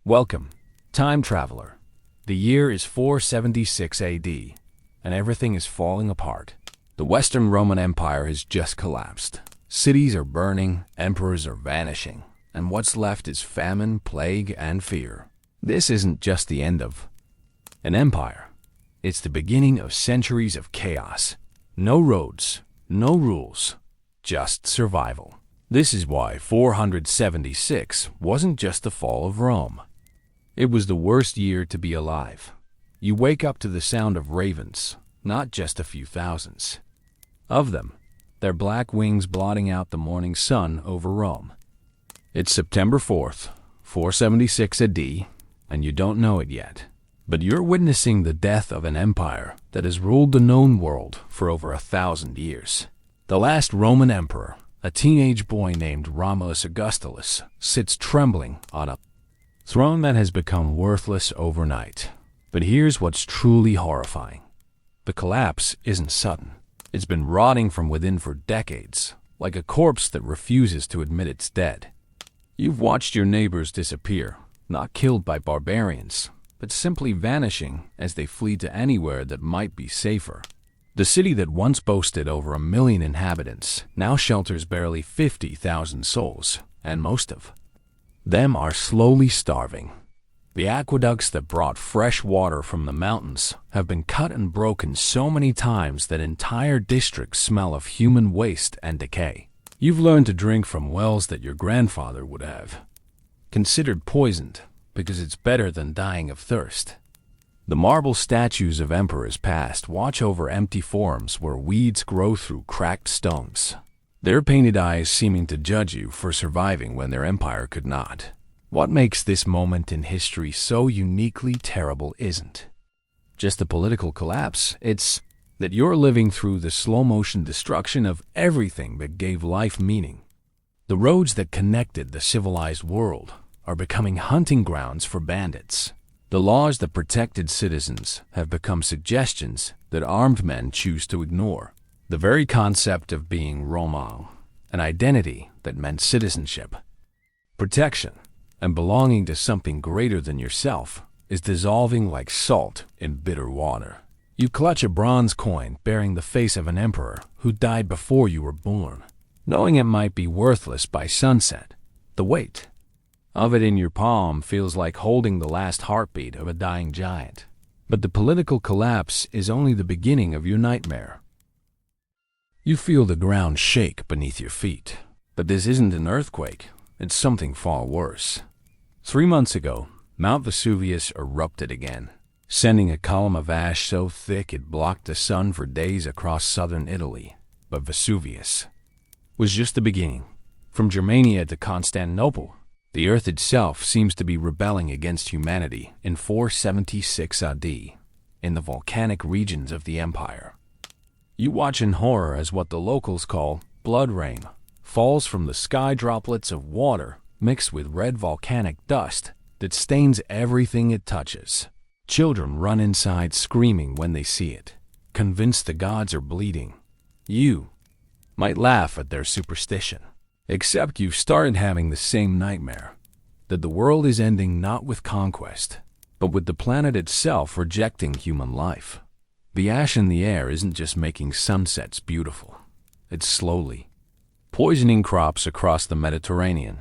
Welcome, time traveler. The year is 476 AD, and everything is falling apart. The Western Roman Empire has just collapsed. Cities are burning, emperors are vanishing, and what's left is famine, plague, and fear. This isn't just the end of an empire. It's the beginning of centuries of chaos. No roads, no rules, just survival. This is why 476 wasn't just the fall of Rome. It was the worst year to be alive. You wake up to the sound of ravens, not just a few thousands of them, their black wings blotting out the morning sun over Rome. It's September 4th, 476 AD, and you don't know it yet. But you're witnessing the death of an empire that has ruled the known world for over 1,000 years. The last Roman emperor, a teenage boy named Romulus Augustulus, sits trembling on a throne that has become worthless overnight. But here's what's truly horrifying. The collapse isn't sudden. It's been rotting from within for decades, like a corpse that refuses to admit it's dead. You've watched your neighbors disappear, not killed by barbarians, but simply vanishing as they flee to anywhere that might be safer. The city that once boasted over 1 million inhabitants now shelters barely 50,000 souls, and most of them are slowly starving. The aqueducts that brought fresh water from the mountains have been cut and broken so many times that entire districts smell of human waste and decay. You've learned to drink from wells that your grandfather would have considered poisoned because it's better than dying of thirst. The marble statues of emperors past watch over empty forums where weeds grow through cracked stones, their painted eyes seeming to judge you for surviving when their empire could not. What makes this moment in history so uniquely terrible isn't just the political collapse, it's that you're living through the slow-motion destruction of everything that gave life meaning. The roads that connected the civilized world are becoming hunting grounds for bandits. The laws that protected citizens have become suggestions that armed men choose to ignore. The very concept of being Roman, an identity that meant citizenship, protection, and belonging to something greater than yourself, is dissolving like salt in bitter water. You clutch a bronze coin bearing the face of an emperor who died before you were born, knowing it might be worthless by sunset. The weight of it in your palm feels like holding the last heartbeat of a dying giant. But the political collapse is only the beginning of your nightmare. You feel the ground shake beneath your feet. But this isn't an earthquake, it's something far worse. 3 months ago, Mount Vesuvius erupted again, sending a column of ash so thick it blocked the sun for days across southern Italy. But Vesuvius was just the beginning. From Germania to Constantinople, the earth itself seems to be rebelling against humanity in 476 AD in the volcanic regions of the empire. You watch in horror as what the locals call blood rain falls from the sky, droplets of water mixed with red volcanic dust that stains everything it touches. Children run inside screaming when they see it, convinced the gods are bleeding. You might laugh at their superstition, except you've started having the same nightmare, that the world is ending not with conquest, but with the planet itself rejecting human life. The ash in the air isn't just making sunsets beautiful, it's slowly poisoning crops across the Mediterranean.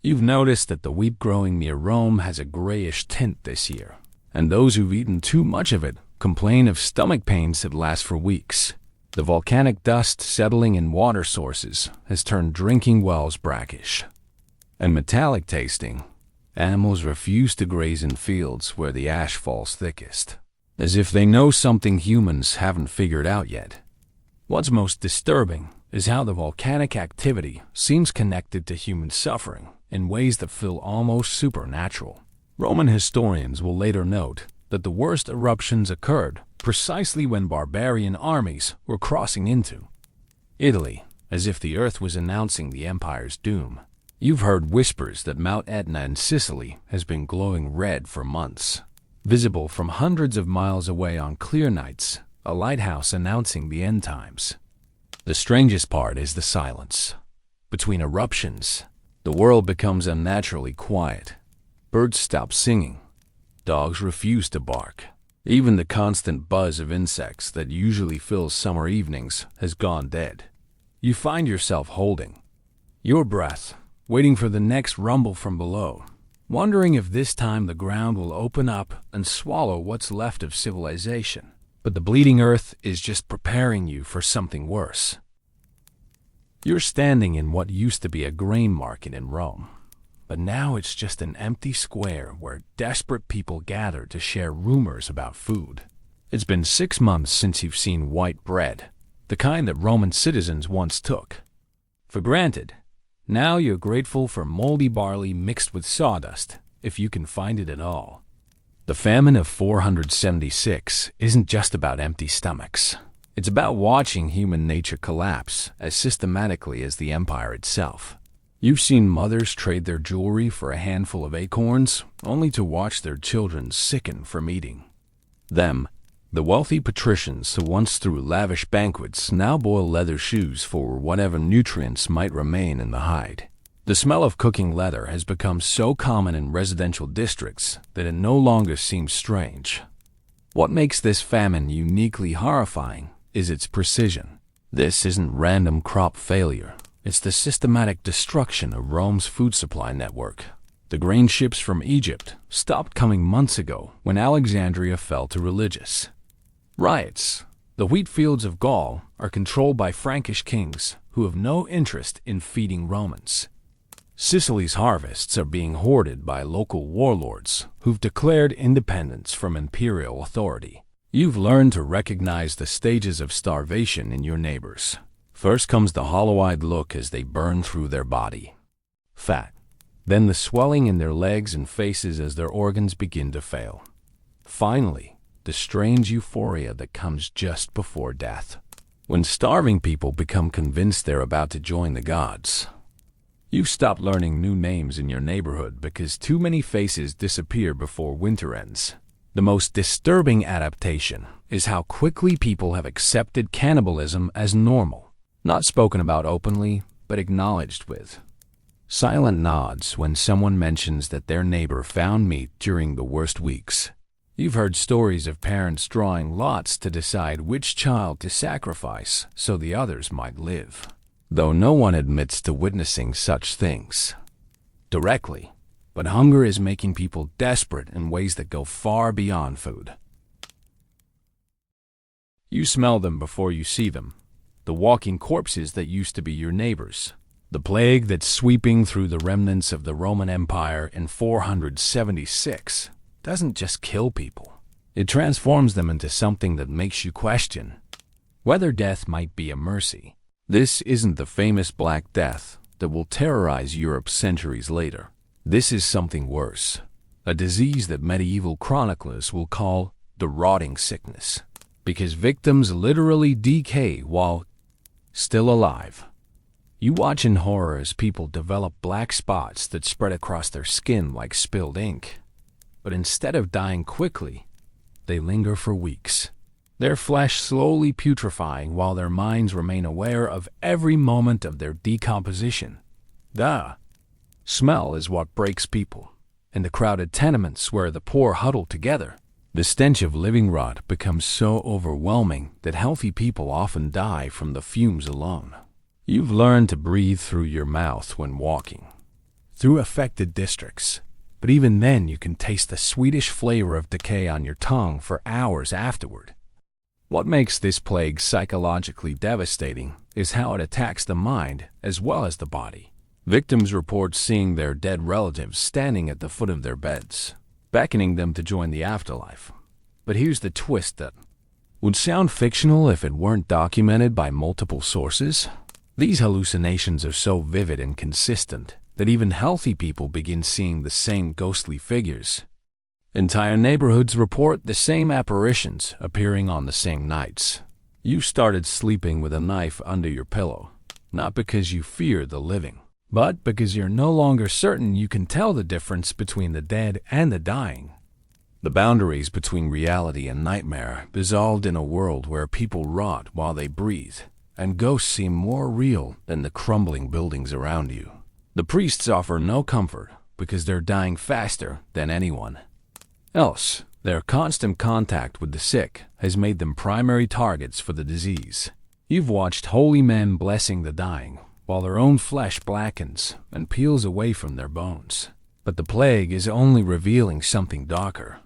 You've noticed that the wheat growing near Rome has a grayish tint this year, and those who've eaten too much of it complain of stomach pains that last for weeks. The volcanic dust settling in water sources has turned drinking wells brackish and metallic tasting. Animals refuse to graze in fields where the ash falls thickest, as if they know something humans haven't figured out yet. What's most disturbing is how the volcanic activity seems connected to human suffering in ways that feel almost supernatural. Roman historians will later note that the worst eruptions occurred precisely when barbarian armies were crossing into Italy, as if the earth was announcing the empire's doom. You've heard whispers that Mount Etna in Sicily has been glowing red for months, visible from hundreds of miles away on clear nights, a lighthouse announcing the end times. The strangest part is the silence. Between eruptions, the world becomes unnaturally quiet. Birds stop singing. Dogs refuse to bark. Even the constant buzz of insects that usually fills summer evenings has gone dead. You find yourself holding your breath, waiting for the next rumble from below, wondering if this time the ground will open up and swallow what's left of civilization. But the bleeding earth is just preparing you for something worse. You're standing in what used to be a grain market in Rome, but now it's just an empty square where desperate people gather to share rumors about food. It's been 6 months since you've seen white bread, the kind that Roman citizens once took for granted. Now you're grateful for moldy barley mixed with sawdust, if you can find it at all. The famine of 476 isn't just about empty stomachs. It's about watching human nature collapse as systematically as the empire itself. You've seen mothers trade their jewelry for a handful of acorns, only to watch their children sicken from eating them. The wealthy patricians who once threw lavish banquets now boil leather shoes for whatever nutrients might remain in the hide. The smell of cooking leather has become so common in residential districts that it no longer seems strange. What makes this famine uniquely horrifying is its precision. This isn't random crop failure. It's the systematic destruction of Rome's food supply network. The grain ships from Egypt stopped coming months ago when Alexandria fell to religious riots. The wheat fields of Gaul are controlled by Frankish kings who have no interest in feeding Romans. Sicily's harvests are being hoarded by local warlords who've declared independence from imperial authority. You've learned to recognize the stages of starvation in your neighbors. First comes the hollow-eyed look as they burn through their body fat. Then the swelling in their legs and faces as their organs begin to fail. Finally, the strange euphoria that comes just before death, when starving people become convinced they're about to join the gods. You've stopped learning new names in your neighborhood because too many faces disappear before winter ends. The most disturbing adaptation is how quickly people have accepted cannibalism as normal, not spoken about openly, but acknowledged with silent nods when someone mentions that their neighbor found meat during the worst weeks. You've heard stories of parents drawing lots to decide which child to sacrifice so the others might live, though no one admits to witnessing such things directly. But hunger is making people desperate in ways that go far beyond food. You smell them before you see them, the walking corpses that used to be your neighbors. The plague that's sweeping through the remnants of the Roman Empire in 476 doesn't just kill people. It transforms them into something that makes you question whether death might be a mercy. This isn't the famous Black Death that will terrorize Europe centuries later. This is something worse, a disease that medieval chroniclers will call the rotting sickness, because victims literally decay while still alive. You watch in horror as people develop black spots that spread across their skin like spilled ink. But instead of dying quickly, they linger for weeks, their flesh slowly putrefying while their minds remain aware of every moment of their decomposition. The smell is what breaks people. In the crowded tenements where the poor huddle together, the stench of living rot becomes so overwhelming that healthy people often die from the fumes alone. You've learned to breathe through your mouth when walking through affected districts, but even then you can taste the sweetish flavor of decay on your tongue for hours afterward. What makes this plague psychologically devastating is how it attacks the mind as well as the body. Victims report seeing their dead relatives standing at the foot of their beds, beckoning them to join the afterlife. But here's the twist that would sound fictional if it weren't documented by multiple sources. These hallucinations are so vivid and consistent that even healthy people begin seeing the same ghostly figures. Entire neighborhoods report the same apparitions appearing on the same nights. You started sleeping with a knife under your pillow, not because you fear the living, but because you're no longer certain you can tell the difference between the dead and the dying. The boundaries between reality and nightmare dissolved in a world where people rot while they breathe, and ghosts seem more real than the crumbling buildings around you. The priests offer no comfort, because they're dying faster than anyone else. Their constant contact with the sick has made them primary targets for the disease. You've watched holy men blessing the dying, while their own flesh blackens and peels away from their bones. But the plague is only revealing something darker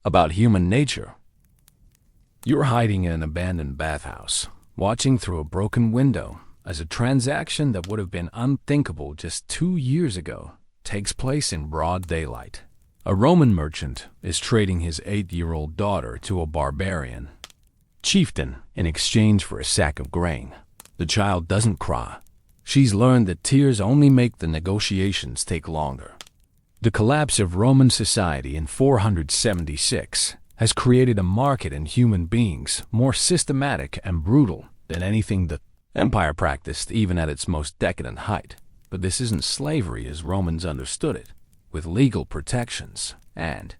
about human nature. You're hiding in an abandoned bathhouse, watching through a broken window as a transaction that would have been unthinkable just 2 years ago takes place in broad daylight. A Roman merchant is trading his 8-year-old daughter to a barbarian chieftain in exchange for a sack of grain. The child doesn't cry. She's learned that tears only make the negotiations take longer. The collapse of Roman society in 476 has created a market in human beings more systematic and brutal than anything the empire practiced even at its most decadent height. But this isn't slavery as Romans understood it, with legal protections and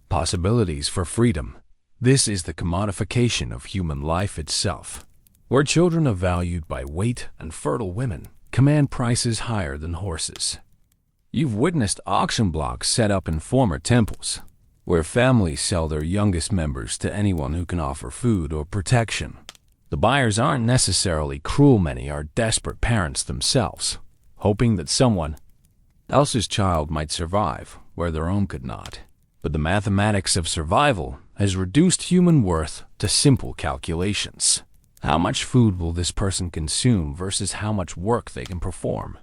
possibilities for freedom. This is the commodification of human life itself, where children are valued by weight and fertile women command prices higher than horses. You've witnessed auction blocks set up in former temples, where families sell their youngest members to anyone who can offer food or protection. The buyers aren't necessarily cruel. Many are desperate parents themselves, hoping that someone else's child might survive where their own could not. But the mathematics of survival has reduced human worth to simple calculations. How much food will this person consume versus how much work they can perform?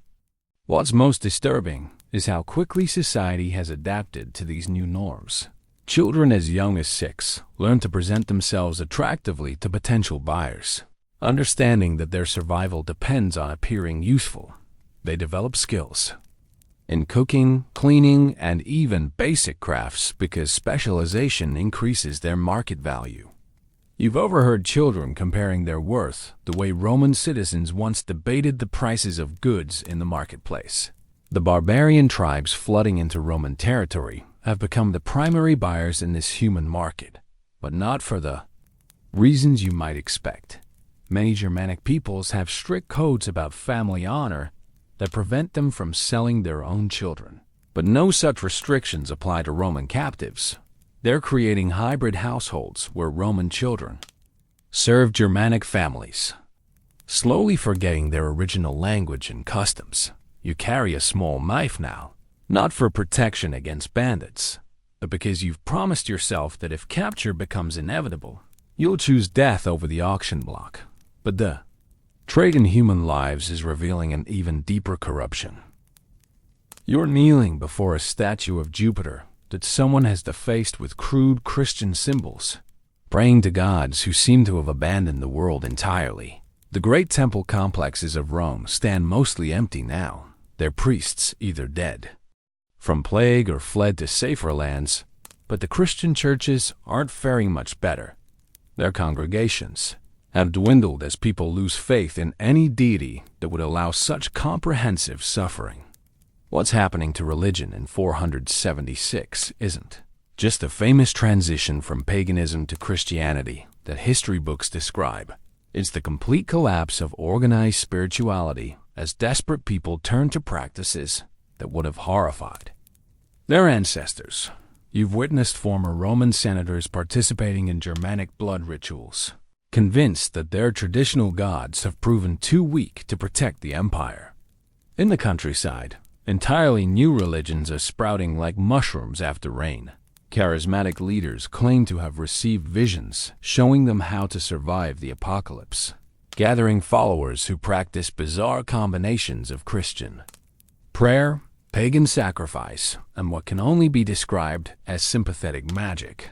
What's most disturbing is how quickly society has adapted to these new norms. Children as young as 6 learn to present themselves attractively to potential buyers. Understanding that their survival depends on appearing useful, they develop skills in cooking, cleaning, and even basic crafts because specialization increases their market value. You've overheard children comparing their worth the way Roman citizens once debated the prices of goods in the marketplace. The barbarian tribes flooding into Roman territory have become the primary buyers in this human market, but not for the reasons you might expect. Many Germanic peoples have strict codes about family honor that prevent them from selling their own children. But no such restrictions apply to Roman captives. They're creating hybrid households where Roman children serve Germanic families, slowly forgetting their original language and customs. You carry a small knife now, not for protection against bandits, but because you've promised yourself that if capture becomes inevitable, you'll choose death over the auction block. But the trade in human lives is revealing an even deeper corruption. You're kneeling before a statue of Jupiter that someone has defaced with crude Christian symbols, praying to gods who seem to have abandoned the world entirely. The great temple complexes of Rome stand mostly empty now, their priests either dead from plague or fled to safer lands, but the Christian churches aren't faring much better. Their congregations have dwindled as people lose faith in any deity that would allow such comprehensive suffering. What's happening to religion in 476 isn't just a famous transition from paganism to Christianity that history books describe. It's the complete collapse of organized spirituality as desperate people turn to practices that would have horrified their ancestors. You've witnessed former Roman senators participating in Germanic blood rituals, convinced that their traditional gods have proven too weak to protect the empire. In the countryside, entirely new religions are sprouting like mushrooms after rain. Charismatic leaders claim to have received visions showing them how to survive the apocalypse, gathering followers who practice bizarre combinations of Christian prayer, pagan sacrifice, and what can only be described as sympathetic magic.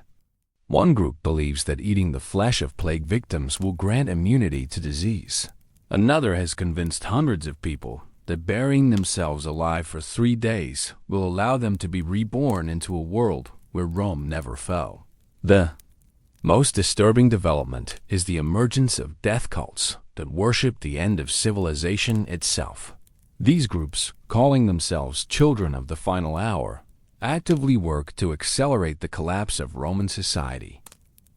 One group believes that eating the flesh of plague victims will grant immunity to disease. Another has convinced hundreds of people that burying themselves alive for 3 days will allow them to be reborn into a world where Rome never fell. The most disturbing development is the emergence of death cults that worship the end of civilization itself. These groups, calling themselves children of the final hour, actively work to accelerate the collapse of Roman society.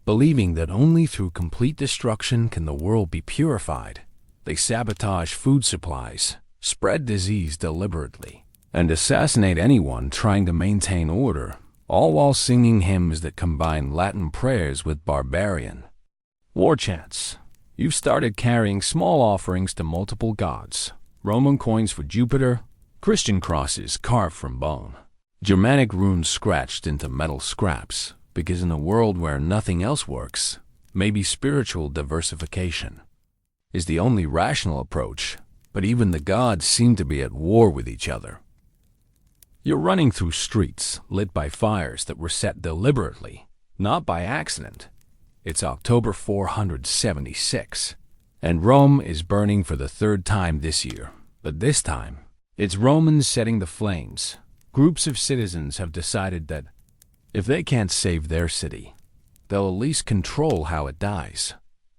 Believing that only through complete destruction can the world be purified, they sabotage food supplies, spread disease deliberately, and assassinate anyone trying to maintain order, all while singing hymns that combine Latin prayers with barbarian war chants. You've started carrying small offerings to multiple gods, Roman coins for Jupiter, Christian crosses carved from bone, Germanic runes scratched into metal scraps, because in a world where nothing else works, maybe spiritual diversification is the only rational approach, but even the gods seem to be at war with each other. You're running through streets lit by fires that were set deliberately, not by accident. It's October 476, and Rome is burning for the third time this year. But this time, it's Romans setting the flames. Groups of citizens have decided that if they can't save their city, they'll at least control how it dies.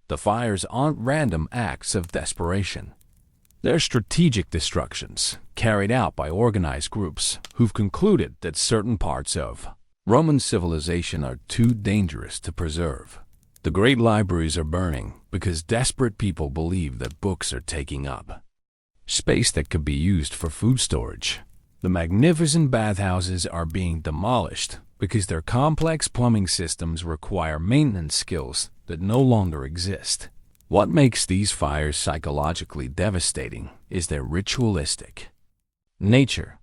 The fires aren't random acts of desperation. They're strategic destructions carried out by organized groups who've concluded that certain parts of Roman civilization are too dangerous to preserve. The great libraries are burning because desperate people believe that books are taking up space that could be used for food storage. The magnificent bathhouses are being demolished because their complex plumbing systems require maintenance skills that no longer exist. What makes these fires psychologically devastating is their ritualistic nature.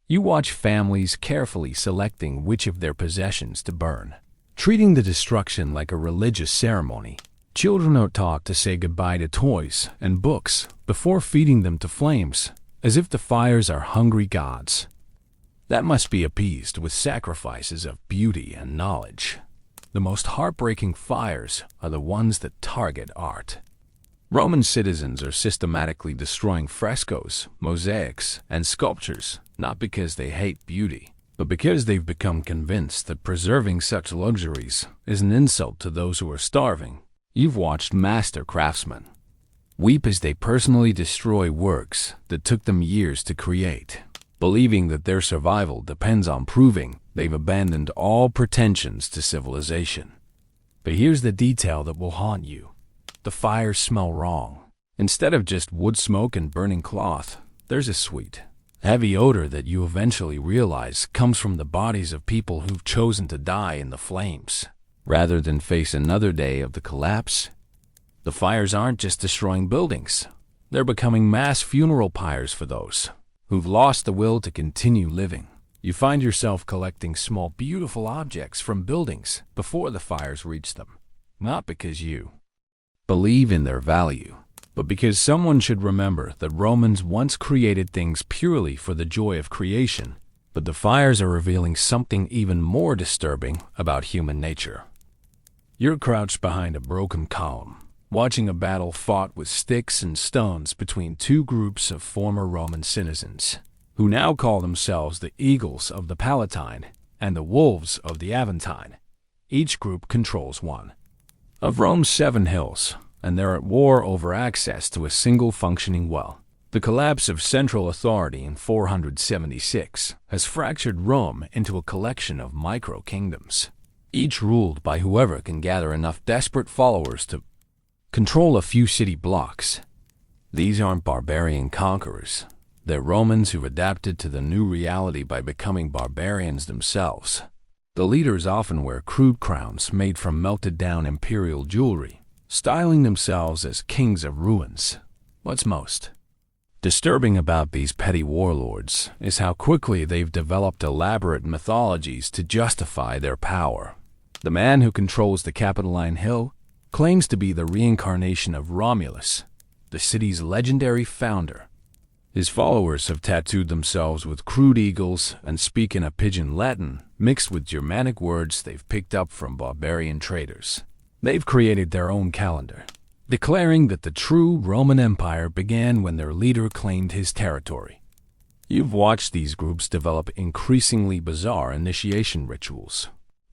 You watch families carefully selecting which of their possessions to burn, treating the destruction like a religious ceremony. Children are taught to say goodbye to toys and books before feeding them to flames, as if the fires are hungry gods that must be appeased with sacrifices of beauty and knowledge. The most heartbreaking fires are the ones that target art. Roman citizens are systematically destroying frescoes, mosaics, and sculptures, not because they hate beauty, but because they've become convinced that preserving such luxuries is an insult to those who are starving. You've watched master craftsmen weep as they personally destroy works that took them years to create, believing that their survival depends on proving they've abandoned all pretensions to civilization. But here's the detail that will haunt you. The fires smell wrong. Instead of just wood smoke and burning cloth, there's a sweet, heavy odor that you eventually realize comes from the bodies of people who've chosen to die in the flames, rather than face another day of the collapse. The fires aren't just destroying buildings. They're becoming mass funeral pyres for those who've lost the will to continue living. You find yourself collecting small, beautiful objects from buildings before the fires reach them, not because you believe in their value, but because someone should remember that Romans once created things purely for the joy of creation. But the fires are revealing something even more disturbing about human nature. You're crouched behind a broken column, watching a battle fought with sticks and stones between two groups of former Roman citizens, who now call themselves the Eagles of the Palatine and the Wolves of the Aventine. Each group controls one of Rome's 7 hills, and they're at war over access to a single functioning well. The collapse of central authority in 476 has fractured Rome into a collection of micro-kingdoms, each ruled by whoever can gather enough desperate followers to control a few city blocks. These aren't barbarian conquerors. They're Romans who've adapted to the new reality by becoming barbarians themselves. The leaders often wear crude crowns made from melted-down imperial jewelry, styling themselves as kings of ruins. What's most disturbing about these petty warlords is how quickly they've developed elaborate mythologies to justify their power. The man who controls the Capitoline Hill claims to be the reincarnation of Romulus, the city's legendary founder. His followers have tattooed themselves with crude eagles and speak in a pidgin Latin mixed with Germanic words they've picked up from barbarian traders. They've created their own calendar, declaring that the true Roman Empire began when their leader claimed his territory. You've watched these groups develop increasingly bizarre initiation rituals.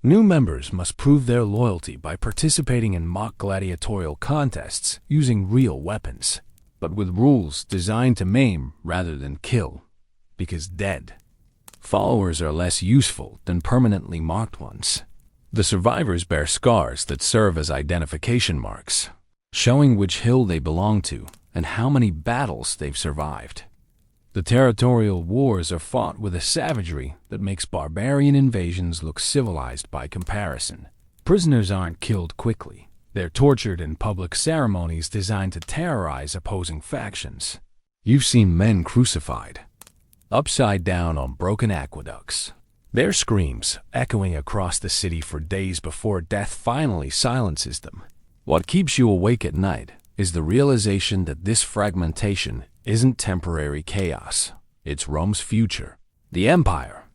New members must prove their loyalty by participating in mock gladiatorial contests using real weapons, but with rules designed to maim rather than kill, because dead followers are less useful than permanently marked ones. The survivors bear scars that serve as identification marks, showing which hill they belong to and how many battles they've survived. The territorial wars are fought with a savagery that makes barbarian invasions look civilized by comparison. Prisoners aren't killed quickly. They're tortured in public ceremonies designed to terrorize opposing factions. You've seen men crucified, upside down on broken aqueducts, their screams echoing across the city for days before death finally silences them. What keeps you awake at night is the realization that this fragmentation isn't temporary chaos. It's Rome's future. The empire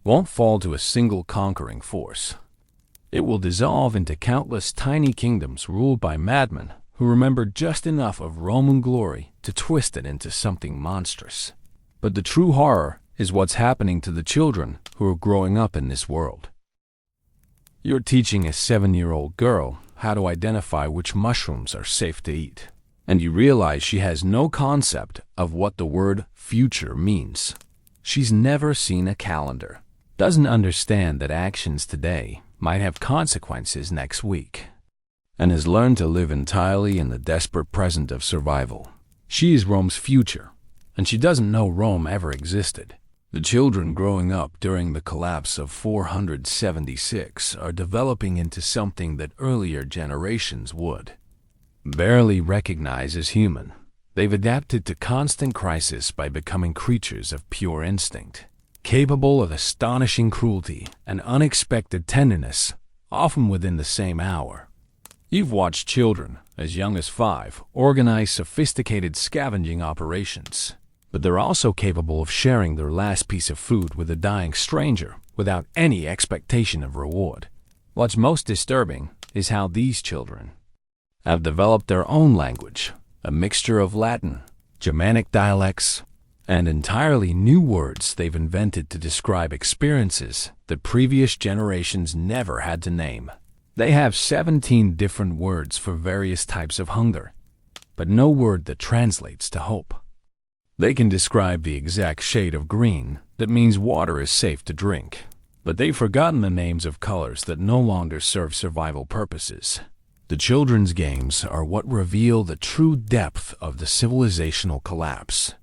won't fall to a single conquering force. It will dissolve into countless tiny kingdoms ruled by madmen who remember just enough of Roman glory to twist it into something monstrous. But the true horror is what's happening to the children who are growing up in this world. You're teaching a 7-year-old girl how to identify which mushrooms are safe to eat, and you realize she has no concept of what the word future means. She's never seen a calendar, doesn't understand that actions today might have consequences next week, and has learned to live entirely in the desperate present of survival. She is Rome's future, and she doesn't know Rome ever existed. The children growing up during the collapse of 476 are developing into something that earlier generations would barely recognize as human. They've adapted to constant crisis by becoming creatures of pure instinct, capable of astonishing cruelty and unexpected tenderness, often within the same hour. You've watched children, as young as 5, organize sophisticated scavenging operations, but they're also capable of sharing their last piece of food with a dying stranger without any expectation of reward. What's most disturbing is how these children have developed their own language, a mixture of Latin, Germanic dialects, and entirely new words they've invented to describe experiences that previous generations never had to name. They have 17 different words for various types of hunger, but no word that translates to hope. They can describe the exact shade of green that means water is safe to drink, but they've forgotten the names of colors that no longer serve survival purposes. The children's games are what reveal the true depth of the civilizational collapse.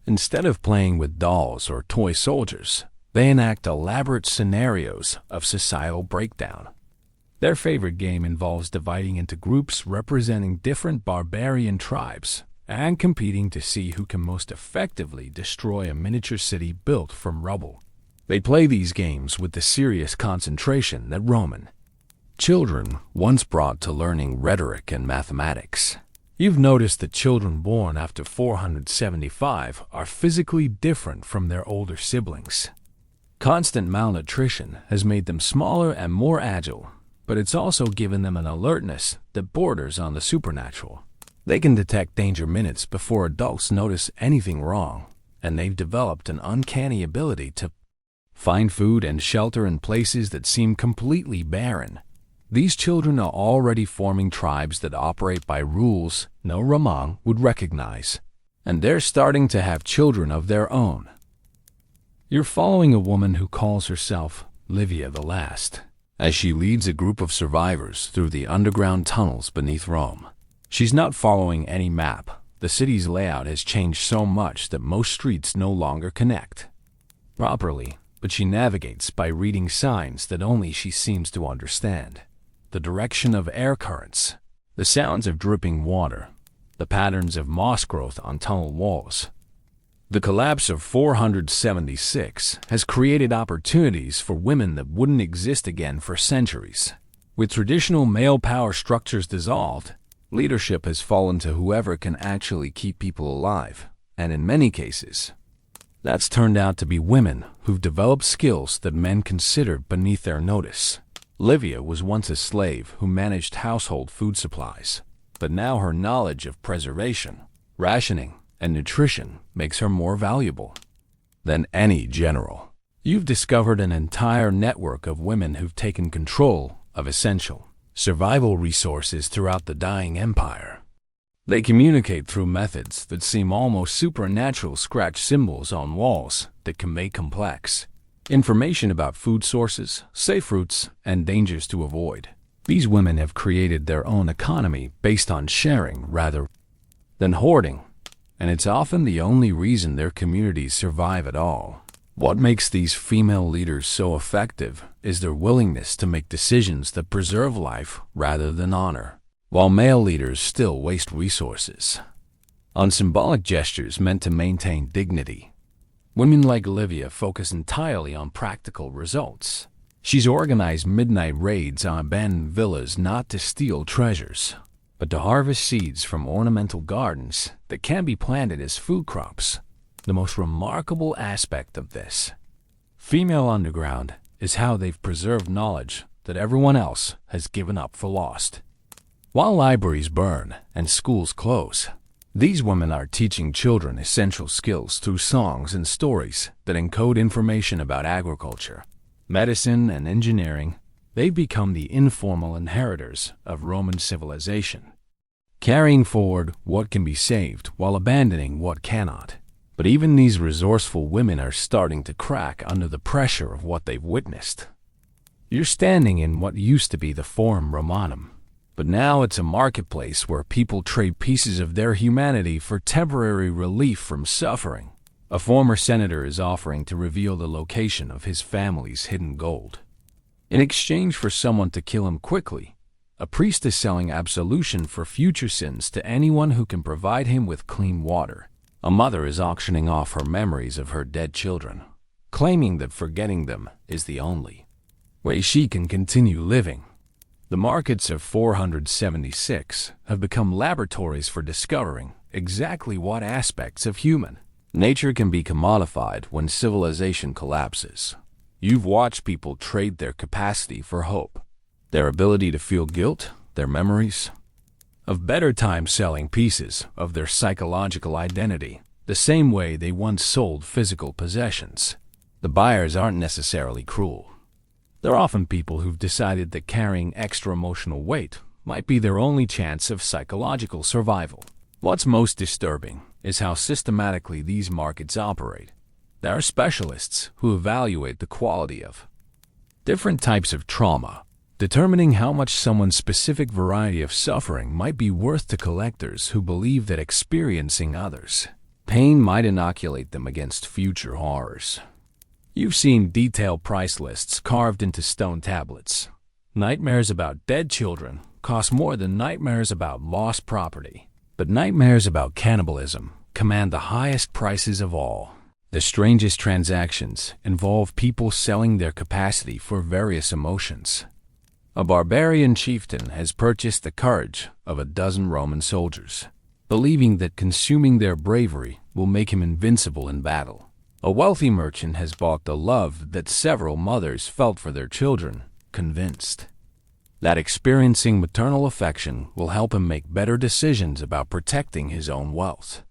Instead of playing with dolls or toy soldiers, they enact elaborate scenarios of societal breakdown. Their favorite game involves dividing into groups representing different barbarian tribes and competing to see who can most effectively destroy a miniature city built from rubble. They play these games with the serious concentration that Roman children once brought to learning rhetoric and mathematics. You've noticed that children born after 475 are physically different from their older siblings. Constant malnutrition has made them smaller and more agile, but it's also given them an alertness that borders on the supernatural. They can detect danger minutes before adults notice anything wrong, and they've developed an uncanny ability to find food and shelter in places that seem completely barren. These children are already forming tribes that operate by rules no Roman would recognize, and they're starting to have children of their own. You're following a woman who calls herself Livia the Last, as she leads a group of survivors through the underground tunnels beneath Rome. She's not following any map. The city's layout has changed so much that most streets no longer connect properly, but she navigates by reading signs that only she seems to understand. The direction of air currents, the sounds of dripping water, the patterns of moss growth on tunnel walls. The collapse of 476 has created opportunities for women that wouldn't exist again for centuries. With traditional male power structures dissolved, leadership has fallen to whoever can actually keep people alive, and in many cases, that's turned out to be women who've developed skills that men considered beneath their notice. Livia was once a slave who managed household food supplies, but now her knowledge of preservation, rationing, and nutrition makes her more valuable than any general. You've discovered an entire network of women who've taken control of essential survival resources throughout the dying empire. They communicate through methods that seem almost supernatural, scratch symbols on walls that convey complex information about food sources, safe routes, and dangers to avoid. These women have created their own economy based on sharing rather than hoarding. and it's often the only reason their communities survive at all. What makes these female leaders so effective is their willingness to make decisions that preserve life rather than honor, while male leaders still waste resources on symbolic gestures meant to maintain dignity. Women like Olivia focus entirely on practical results. She's organized midnight raids on abandoned villas not to steal treasures, but to harvest seeds from ornamental gardens that can be planted as food crops. The most remarkable aspect of this female underground is how they've preserved knowledge that everyone else has given up for lost. While libraries burn and schools close, these women are teaching children essential skills through songs and stories that encode information about agriculture, medicine, and engineering. They've become the informal inheritors of Roman civilization, carrying forward what can be saved while abandoning what cannot. But even these resourceful women are starting to crack under the pressure of what they've witnessed. You're standing in what used to be the Forum Romanum, but now it's a marketplace where people trade pieces of their humanity for temporary relief from suffering. A former senator is offering to reveal the location of his family's hidden gold in exchange for someone to kill him quickly. A priest is selling absolution for future sins to anyone who can provide him with clean water. A mother is auctioning off her memories of her dead children, claiming that forgetting them is the only way she can continue living. The markets of 476 have become laboratories for discovering exactly what aspects of human nature can be commodified when civilization collapses. You've watched people trade their capacity for hope, their ability to feel guilt, their memories of better times, selling pieces of their psychological identity, the same way they once sold physical possessions. The buyers aren't necessarily cruel. They're often people who've decided that carrying extra emotional weight might be their only chance of psychological survival. What's most disturbing is how systematically these markets operate. There are specialists who evaluate the quality of different types of trauma, determining how much someone's specific variety of suffering might be worth to collectors who believe that experiencing others' pain might inoculate them against future horrors. You've seen detailed price lists carved into stone tablets. Nightmares about dead children cost more than nightmares about lost property. But nightmares about cannibalism command the highest prices of all. The strangest transactions involve people selling their capacity for various emotions. A barbarian chieftain has purchased the courage of a dozen Roman soldiers, believing that consuming their bravery will make him invincible in battle. A wealthy merchant has bought the love that several mothers felt for their children, convinced that experiencing maternal affection will help him make better decisions about protecting his own wealth.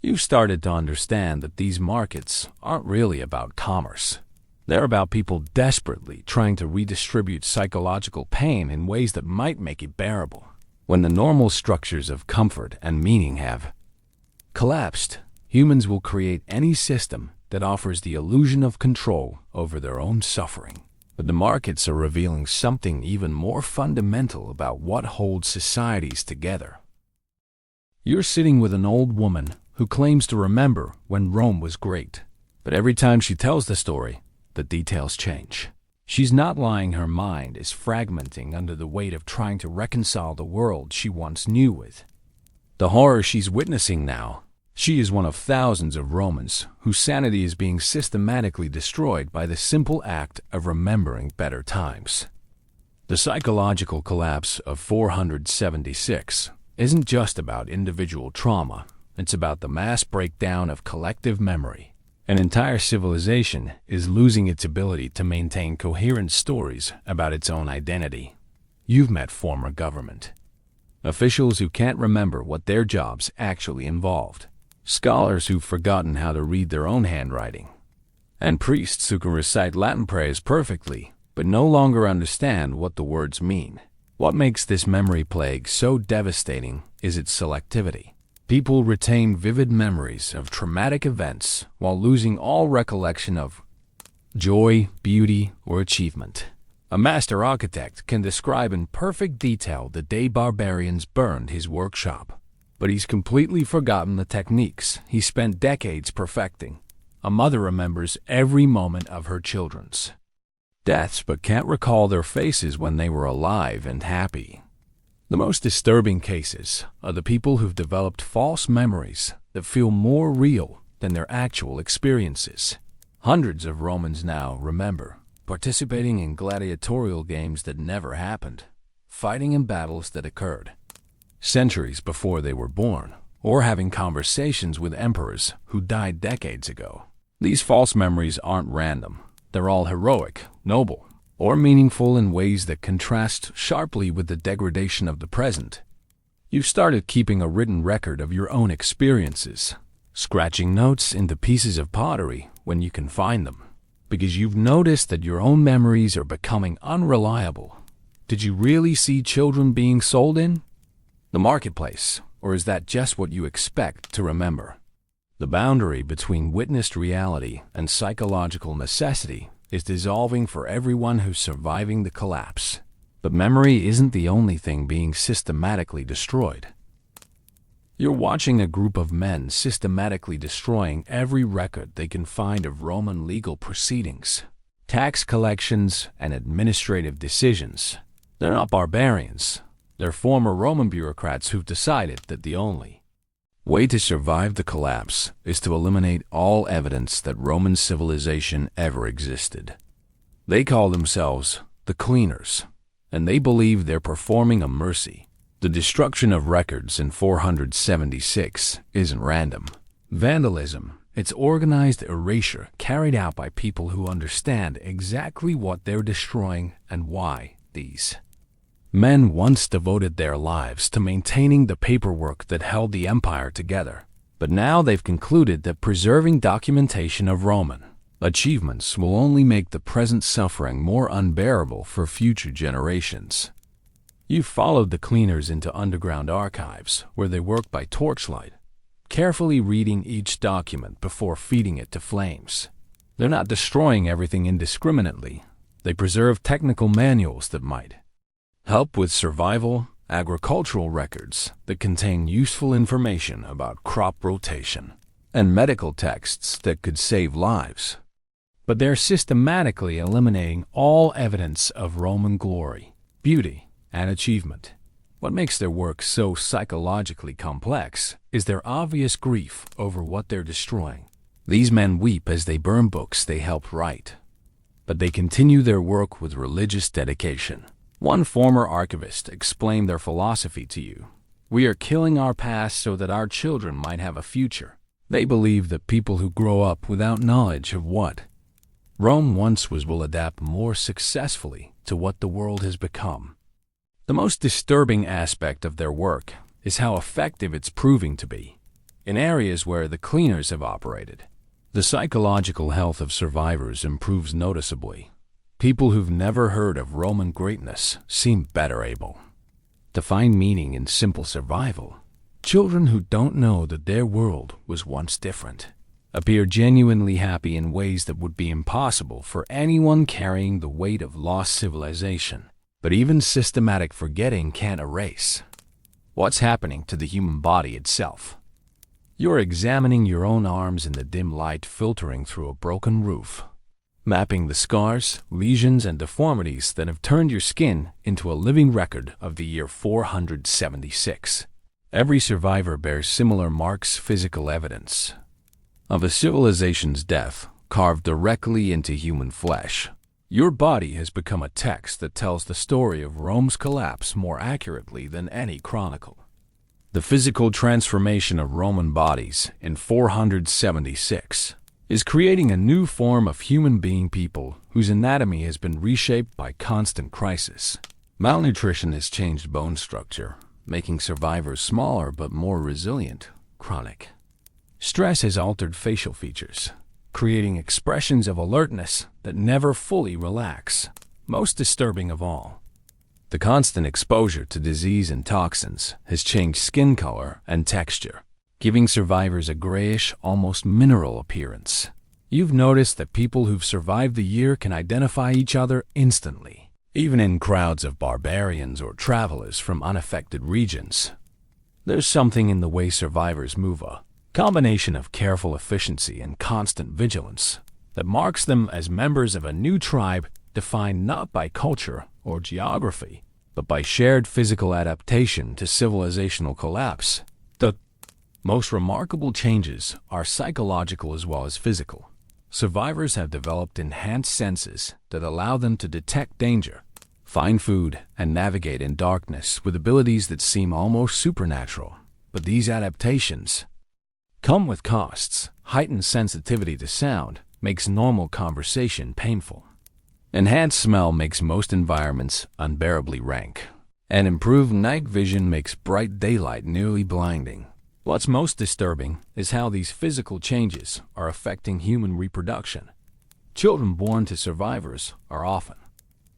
You've started to understand that these markets aren't really about commerce. They're about people desperately trying to redistribute psychological pain in ways that might make it bearable. When the normal structures of comfort and meaning have collapsed, humans will create any system that offers the illusion of control over their own suffering. But the markets are revealing something even more fundamental about what holds societies together. You're sitting with an old woman who claims to remember when Rome was great, but every time she tells the story, the details change. She's not lying, her mind is fragmenting under the weight of trying to reconcile the world she once knew with the horror she's witnessing now. She is one of thousands of Romans whose sanity is being systematically destroyed by the simple act of remembering better times. The psychological collapse of 476 isn't just about individual trauma, it's about the mass breakdown of collective memory. An entire civilization is losing its ability to maintain coherent stories about its own identity. You've met former government officials who can't remember what their jobs actually involved, scholars who've forgotten how to read their own handwriting, and priests who can recite Latin prayers perfectly but no longer understand what the words mean. What makes this memory plague so devastating is its selectivity. People retain vivid memories of traumatic events while losing all recollection of joy, beauty, or achievement. A master architect can describe in perfect detail the day barbarians burned his workshop, but he's completely forgotten the techniques he spent decades perfecting. A mother remembers every moment of her children's deaths but can't recall their faces when they were alive and happy. The most disturbing cases are the people who've developed false memories that feel more real than their actual experiences. Hundreds of Romans now remember participating in gladiatorial games that never happened, fighting in battles that occurred centuries before they were born, or having conversations with emperors who died decades ago. These false memories aren't random. They're all heroic, noble, or meaningful in ways that contrast sharply with the degradation of the present. You've started keeping a written record of your own experiences, scratching notes into pieces of pottery when you can find them, because you've noticed that your own memories are becoming unreliable. Did you really see children being sold in the marketplace, or is that just what you expect to remember? The boundary between witnessed reality and psychological necessity is dissolving for everyone who's surviving the collapse. But memory isn't the only thing being systematically destroyed. You're watching a group of men systematically destroying every record they can find of Roman legal proceedings, tax collections, and administrative decisions. They're not barbarians. They're former Roman bureaucrats who've decided that the only way to survive the collapse is to eliminate all evidence that Roman civilization ever existed. They call themselves the cleaners, and they believe they're performing a mercy. The destruction of records in 476 isn't random. Vandalism, it's organized erasure carried out by people who understand exactly what they're destroying and why. These men once devoted their lives to maintaining the paperwork that held the empire together, but now they've concluded that preserving documentation of Roman achievements will only make the present suffering more unbearable for future generations. You've followed the cleaners into underground archives where they work by torchlight, carefully reading each document before feeding it to flames. They're not destroying everything indiscriminately. They preserve technical manuals that might help with survival, agricultural records that contain useful information about crop rotation, and medical texts that could save lives. But they're systematically eliminating all evidence of Roman glory, beauty, and achievement. What makes their work so psychologically complex is their obvious grief over what they're destroying. These men weep as they burn books they helped write, but they continue their work with religious dedication. One former archivist explained their philosophy to you. We are killing our past so that our children might have a future. They believe that people who grow up without knowledge of what Rome once was will adapt more successfully to what the world has become. The most disturbing aspect of their work is how effective it's proving to be. In areas where the cleaners have operated, the psychological health of survivors improves noticeably. People who've never heard of Roman greatness seem better able to find meaning in simple survival. Children who don't know that their world was once different appear genuinely happy in ways that would be impossible for anyone carrying the weight of lost civilization. But even systematic forgetting can't erase what's happening to the human body itself. You're examining your own arms in the dim light filtering through a broken roof, mapping the scars, lesions, and deformities that have turned your skin into a living record of the year 476. Every survivor bears similar marks, physical evidence of a civilization's death carved directly into human flesh. Your body has become a text that tells the story of Rome's collapse more accurately than any chronicle. The physical transformation of Roman bodies in 476 is creating a new form of human being people whose anatomy has been reshaped by constant crisis. Malnutrition has changed bone structure, making survivors smaller but more resilient. Chronic stress has altered facial features, creating expressions of alertness that never fully relax. Most disturbing of all, the constant exposure to disease and toxins has changed skin color and texture, giving survivors a grayish, almost mineral appearance. You've noticed that people who've survived the year can identify each other instantly, even in crowds of barbarians or travelers from unaffected regions. There's something in the way survivors move, a combination of careful efficiency and constant vigilance, that marks them as members of a new tribe defined not by culture or geography, but by shared physical adaptation to civilizational collapse. The most remarkable changes are psychological as well as physical. Survivors have developed enhanced senses that allow them to detect danger, find food, and navigate in darkness with abilities that seem almost supernatural. But these adaptations come with costs. Heightened sensitivity to sound makes normal conversation painful. Enhanced smell makes most environments unbearably rank. And improved night vision makes bright daylight nearly blinding. What's most disturbing is how these physical changes are affecting human reproduction. Children born to survivors are often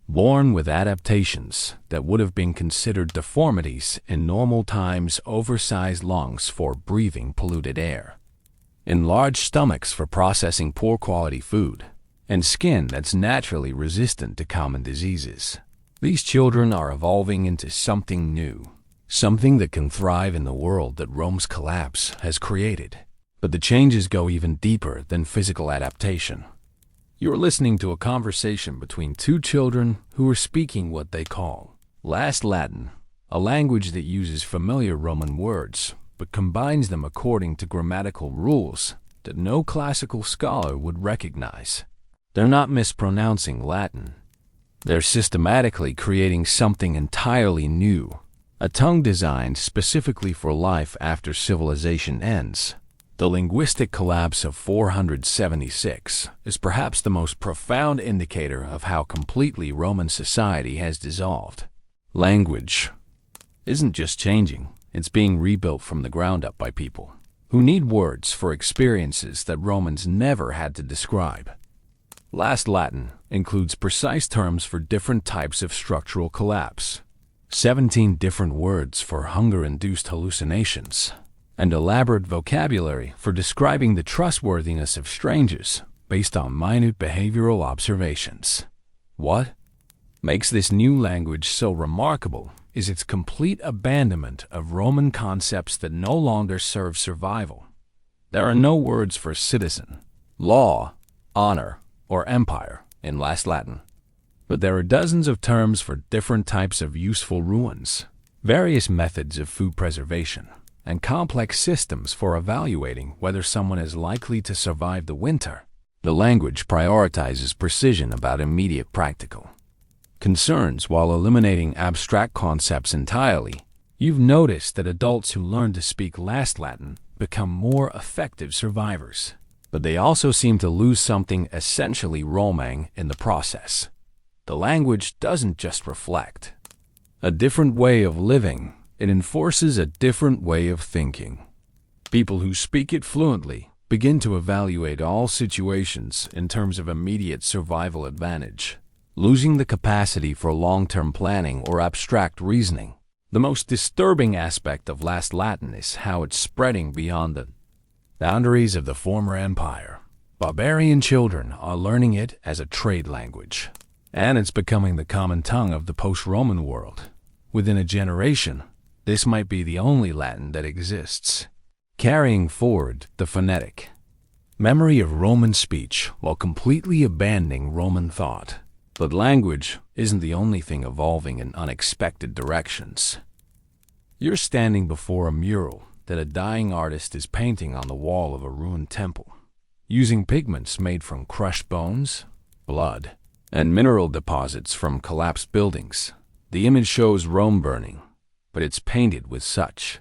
born with adaptations that would have been considered deformities in normal times: oversized lungs for breathing polluted air, enlarged stomachs for processing poor quality food, and skin that's naturally resistant to common diseases. These children are evolving into something new, something that can thrive in the world that Rome's collapse has created. But the changes go even deeper than physical adaptation. You're listening to a conversation between two children who are speaking what they call Last Latin, a language that uses familiar Roman words but combines them according to grammatical rules that no classical scholar would recognize. They're not mispronouncing Latin. They're systematically creating something entirely new, a tongue designed specifically for life after civilization ends. The linguistic collapse of 476 is perhaps the most profound indicator of how completely Roman society has dissolved. Language isn't just changing, it's being rebuilt from the ground up by people who need words for experiences that Romans never had to describe. Last Latin includes precise terms for different types of structural collapse, 17 different words for hunger-induced hallucinations, and elaborate vocabulary for describing the trustworthiness of strangers based on minute behavioral observations. What makes this new language so remarkable is its complete abandonment of Roman concepts that no longer serve survival. There are no words for citizen, law, honor, or empire in Last Latin, but there are dozens of terms for different types of useful ruins, various methods of food preservation, and complex systems for evaluating whether someone is likely to survive the winter. The language prioritizes precision about immediate practical concerns while eliminating abstract concepts entirely. You've noticed that adults who learn to speak Last Latin become more effective survivors, but they also seem to lose something essentially Roman in the process. The language doesn't just reflect a different way of living, it enforces a different way of thinking. People who speak it fluently begin to evaluate all situations in terms of immediate survival advantage, losing the capacity for long-term planning or abstract reasoning. The most disturbing aspect of Last Latin is how it's spreading beyond the boundaries of the former empire. Barbarian children are learning it as a trade language, and it's becoming the common tongue of the post-Roman world. Within a generation, this might be the only Latin that exists, carrying forward the phonetic memory of Roman speech while completely abandoning Roman thought. But language isn't the only thing evolving in unexpected directions. You're standing before a mural that a dying artist is painting on the wall of a ruined temple, using pigments made from crushed bones, blood, and mineral deposits from collapsed buildings. The image shows Rome burning, but it's painted with such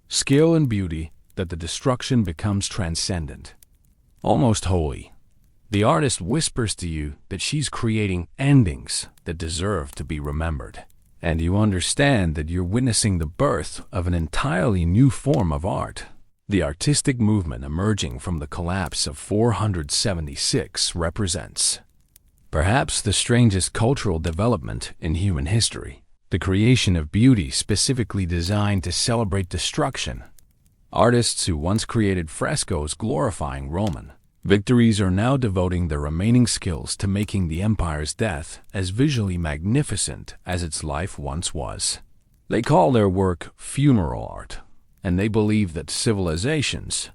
skill and beauty that the destruction becomes transcendent, almost holy. The artist whispers to you that she's creating endings that deserve to be remembered, and you understand that you're witnessing the birth of an entirely new form of art. The artistic movement emerging from the collapse of 476 represents perhaps the strangest cultural development in human history, the creation of beauty specifically designed to celebrate destruction. Artists who once created frescoes glorifying Roman victories are now devoting their remaining skills to making the empire's death as visually magnificent as its life once was. They call their work funeral art, and they believe that civilizations,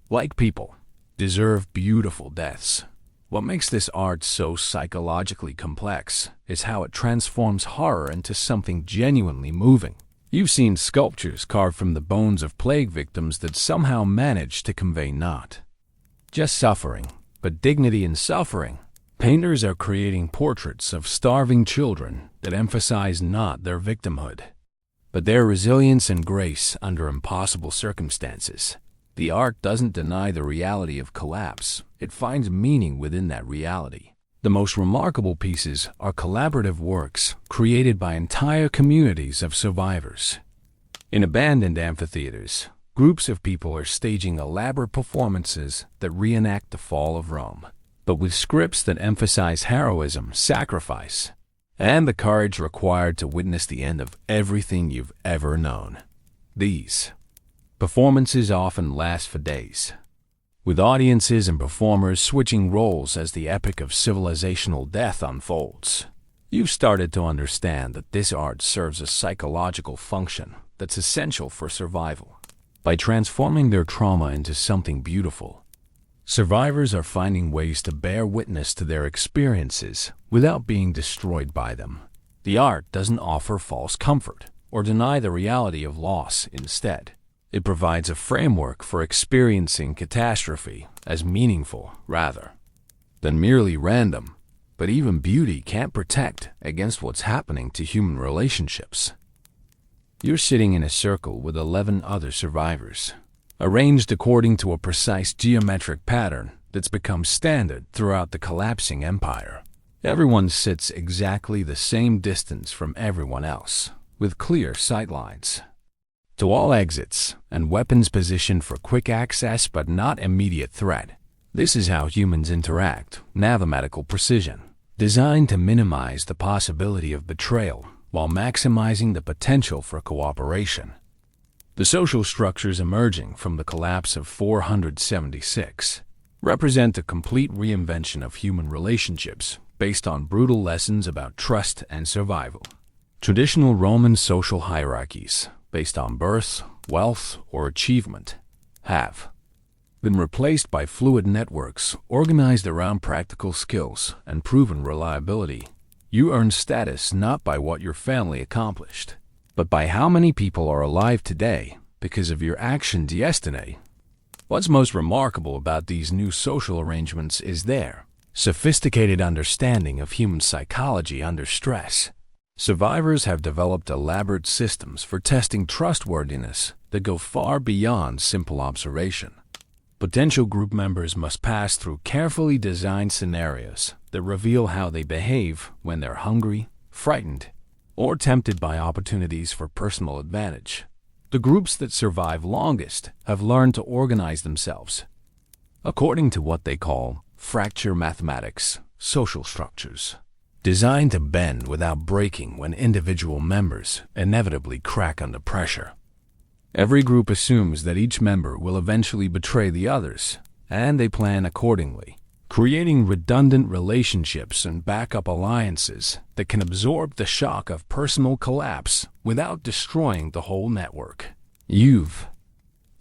like people, deserve beautiful deaths. What makes this art so psychologically complex is how it transforms horror into something genuinely moving. You've seen sculptures carved from the bones of plague victims that somehow manage to convey not just suffering, but dignity in suffering. Painters are creating portraits of starving children that emphasize not their victimhood, but their resilience and grace under impossible circumstances. The art doesn't deny the reality of collapse, it finds meaning within that reality. The most remarkable pieces are collaborative works created by entire communities of survivors. In abandoned amphitheaters, groups of people are staging elaborate performances that reenact the fall of Rome, but with scripts that emphasize heroism, sacrifice, and the courage required to witness the end of everything you've ever known. These performances often last for days, with audiences and performers switching roles as the epic of civilizational death unfolds. You've started to understand that this art serves a psychological function that's essential for survival. By transforming their trauma into something beautiful, survivors are finding ways to bear witness to their experiences without being destroyed by them. The art doesn't offer false comfort or deny the reality of loss. Instead, it provides a framework for experiencing catastrophe as meaningful rather than merely random. But even beauty can't protect against what's happening to human relationships. You're sitting in a circle with 11 other survivors, arranged according to a precise geometric pattern that's become standard throughout the collapsing empire. Everyone sits exactly the same distance from everyone else, with clear sightlines to all exits and weapons positioned for quick access but not immediate threat. This is how humans interact, mathematical precision, designed to minimize the possibility of betrayal while maximizing the potential for cooperation. The social structures emerging from the collapse of 476 represent a complete reinvention of human relationships based on brutal lessons about trust and survival. Traditional Roman social hierarchies, based on birth, wealth, or achievement, have been replaced by fluid networks organized around practical skills and proven reliability. You earn status not by what your family accomplished, but by how many people are alive today because of your actions yesterday. What's most remarkable about these new social arrangements is their sophisticated understanding of human psychology under stress. Survivors have developed elaborate systems for testing trustworthiness that go far beyond simple observation. Potential group members must pass through carefully designed scenarios that reveal how they behave when they're hungry, frightened, or tempted by opportunities for personal advantage. The groups that survive longest have learned to organize themselves according to what they call fracture mathematics, social structures, designed to bend without breaking when individual members inevitably crack under pressure. Every group assumes that each member will eventually betray the others, and they plan accordingly, creating redundant relationships and backup alliances that can absorb the shock of personal collapse without destroying the whole network. You've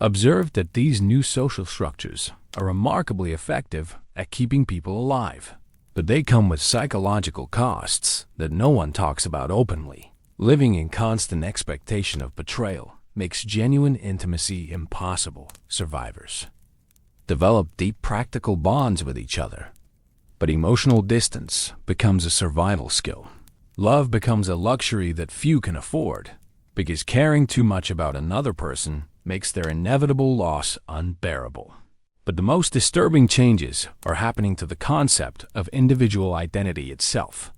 observed that these new social structures are remarkably effective at keeping people alive, but they come with psychological costs that no one talks about openly. Living in constant expectation of betrayal makes genuine intimacy impossible. Survivors develop deep practical bonds with each other, but emotional distance becomes a survival skill. Love becomes a luxury that few can afford, because caring too much about another person makes their inevitable loss unbearable. But the most disturbing changes are happening to the concept of individual identity itself.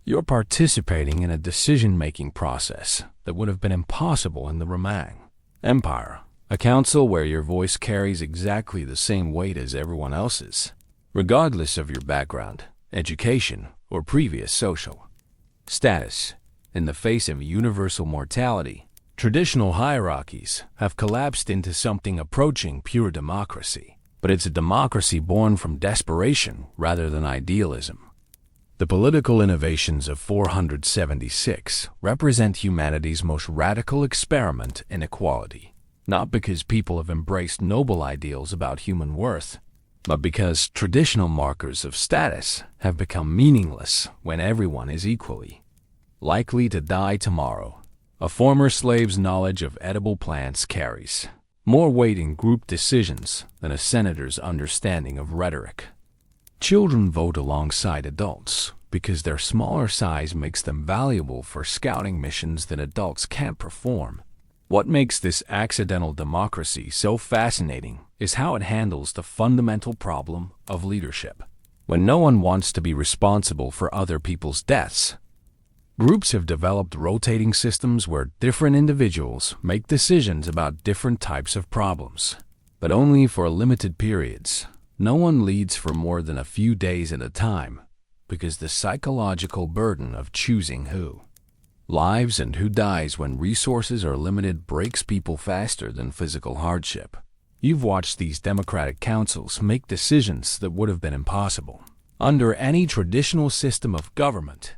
You're participating in a decision-making process that would have been impossible in the Roman Empire, a council where your voice carries exactly the same weight as everyone else's, regardless of your background, education, or previous social status. In the face of universal mortality, traditional hierarchies have collapsed into something approaching pure democracy, but it's a democracy born from desperation rather than idealism. The political innovations of 476 represent humanity's most radical experiment in equality. not because people have embraced noble ideals about human worth, but because traditional markers of status have become meaningless when everyone is equally likely to die tomorrow. A former slave's knowledge of edible plants carries more weight in group decisions than a senator's understanding of rhetoric. Children vote alongside adults because their smaller size makes them valuable for scouting missions that adults can't perform. What makes this accidental democracy so fascinating is how it handles the fundamental problem of leadership. When no one wants to be responsible for other people's deaths, groups have developed rotating systems where different individuals make decisions about different types of problems, but only for limited periods. No one leads for more than a few days at a time because the psychological burden of choosing who lives and who dies when resources are limited breaks people faster than physical hardship. You've watched these democratic councils make decisions that would have been impossible under any traditional system of government.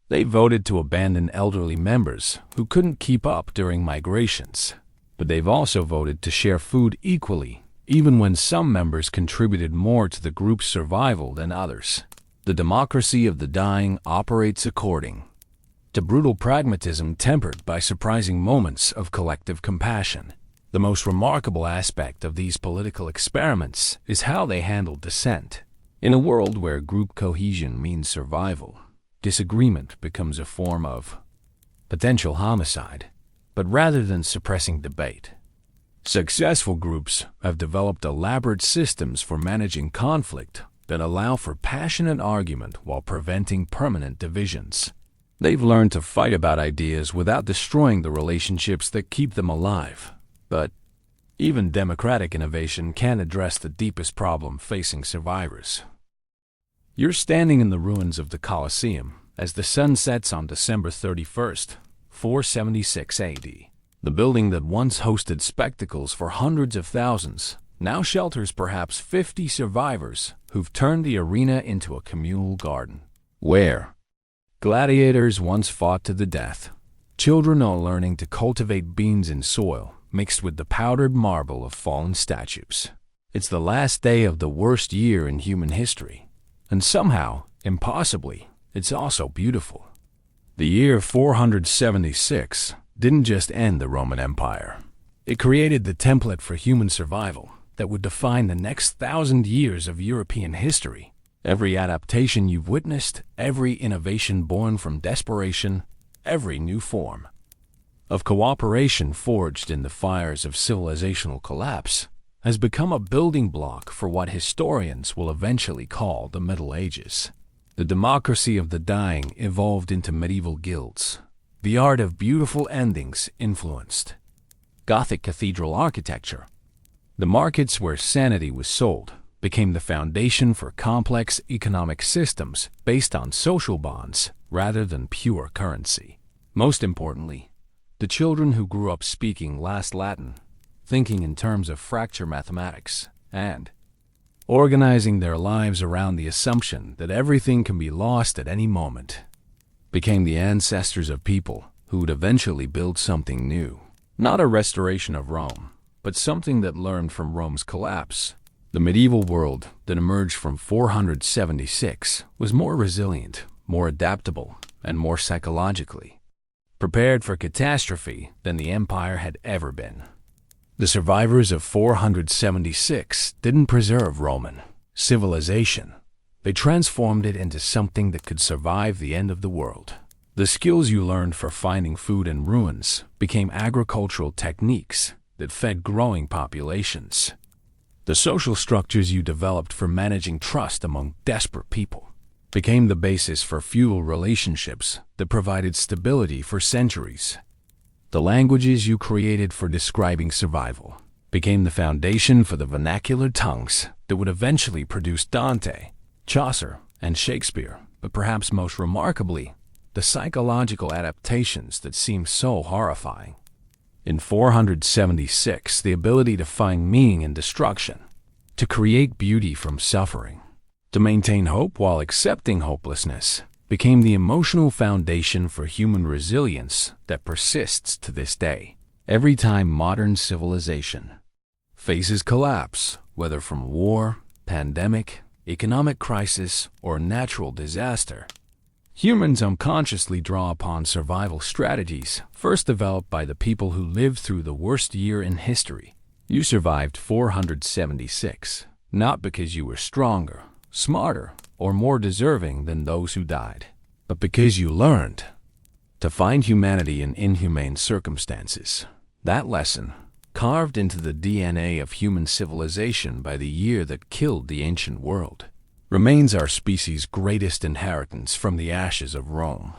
They voted to abandon elderly members who couldn't keep up during migrations, but they've also voted to share food equally, even when some members contributed more to the group's survival than others. The democracy of the dying operates according to brutal pragmatism tempered by surprising moments of collective compassion. The most remarkable aspect of these political experiments is how they handle dissent. In a world where group cohesion means survival, disagreement becomes a form of potential homicide. But rather than suppressing debate, successful groups have developed elaborate systems for managing conflict that allow for passionate argument while preventing permanent divisions. They've learned to fight about ideas without destroying the relationships that keep them alive. But even democratic innovation can't address the deepest problem facing survivors. You're standing in the ruins of the Colosseum as the sun sets on December 31st, 476 AD. The building that once hosted spectacles for hundreds of thousands now shelters perhaps 50 survivors who've turned the arena into a communal garden, where gladiators once fought to the death. Children are learning to cultivate beans in soil mixed with the powdered marble of fallen statues. It's the last day of the worst year in human history, and somehow, impossibly, it's also beautiful. The year 476 didn't just end the Roman Empire. It created the template for human survival that would define the next 1,000 years of European history. Every adaptation you've witnessed, every innovation born from desperation, every new form of cooperation forged in the fires of civilizational collapse has become a building block for what historians will eventually call the Middle Ages. The democracy of the dying evolved into medieval guilds. The art of beautiful endings influenced Gothic cathedral architecture. The markets where sanity was sold became the foundation for complex economic systems based on social bonds rather than pure currency. Most importantly, the children who grew up speaking last Latin, thinking in terms of fracture mathematics, and organizing their lives around the assumption that everything can be lost at any moment, became the ancestors of people who would eventually build something new. Not a restoration of Rome, but something that learned from Rome's collapse. The medieval world that emerged from 476 was more resilient, more adaptable, and more psychologically prepared for catastrophe than the empire had ever been. The survivors of 476 didn't preserve Roman civilization. They transformed it into something that could survive the end of the world. The skills you learned for finding food in ruins became agricultural techniques that fed growing populations. The social structures you developed for managing trust among desperate people became the basis for feudal relationships that provided stability for centuries. The languages you created for describing survival became the foundation for the vernacular tongues that would eventually produce Dante, Chaucer, and Shakespeare, but perhaps most remarkably, the psychological adaptations that seem so horrifying. In 476, the ability to find meaning in destruction, to create beauty from suffering, to maintain hope while accepting hopelessness, became the emotional foundation for human resilience that persists to this day. Every time modern civilization faces collapse, whether from war, pandemic, economic crisis, or natural disaster, humans unconsciously draw upon survival strategies first developed by the people who lived through the worst year in history. You survived 476, not because you were stronger, smarter, or more deserving than those who died, but because you learned to find humanity in inhumane circumstances. That lesson, carved into the DNA of human civilization by the year that killed the ancient world, remains our species' greatest inheritance from the ashes of Rome.